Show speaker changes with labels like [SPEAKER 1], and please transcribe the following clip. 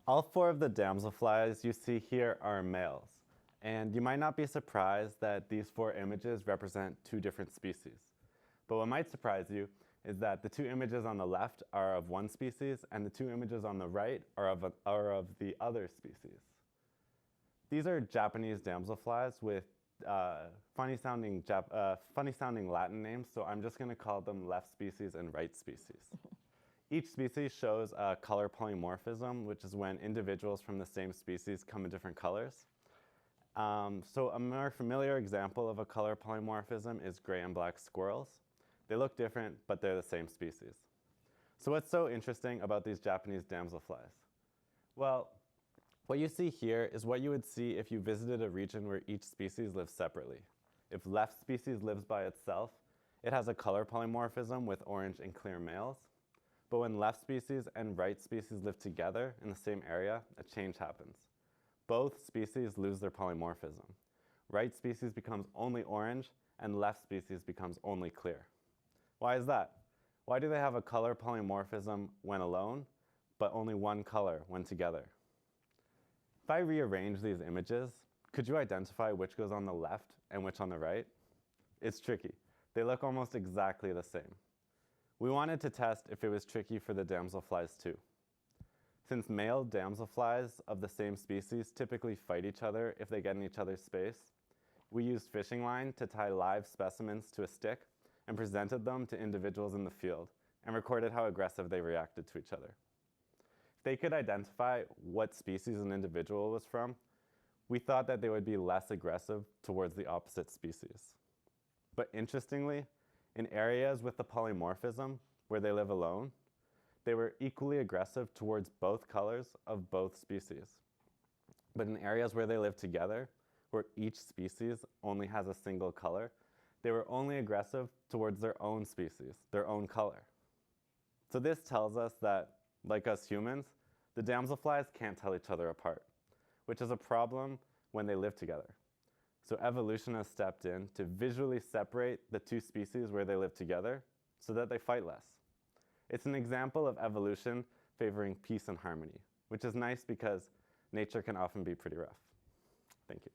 [SPEAKER 1] All four of the damselflies you see here are males, and you might not be surprised that these four images represent two different species. But what might surprise you is that the two images on the left are of one species, and the two images on the right are of the other species. These are Japanese damselflies with funny-sounding Latin names, so I'm just going to call them left species and right species. Each species shows a color polymorphism, which is when individuals from the same species come in different colors. So a more familiar example of a color polymorphism is gray and black squirrels. They look different, but they're the same species. So what's so interesting about these Japanese damselflies? Well, what you see here is what you would see if you visited a region where each species lives separately. If left species lives by itself, it has a color polymorphism with orange and clear males. But when left species and right species live together in the same area, a change happens. Both species lose their polymorphism. Right species becomes only orange, and left species becomes only clear. Why is that? Why do they have a color polymorphism when alone, but only one color when together? If I rearrange these images, could you identify which goes on the left and which on the right? It's tricky. They look almost exactly the same. We wanted to test if it was tricky for the damselflies too. Since male damselflies of the same species typically fight each other if they get in each other's space, we used fishing line to tie live specimens to a stick and presented them to individuals in the field and recorded how aggressive they reacted to each other. If they could identify what species an individual was from, we thought that they would be less aggressive towards the opposite species. But interestingly, in areas with the polymorphism, where they live alone, they were equally aggressive towards both colors of both species. But in areas where they live together, where each species only has a single color, they were only aggressive towards their own species, their own color. So this tells us that, like us humans, the damselflies can't tell each other apart, which is a problem when they live together. So evolution has stepped in to visually separate the two species where they live together so that they fight less. It's an example of evolution favoring peace and harmony, which is nice because nature can often be pretty rough. Thank you.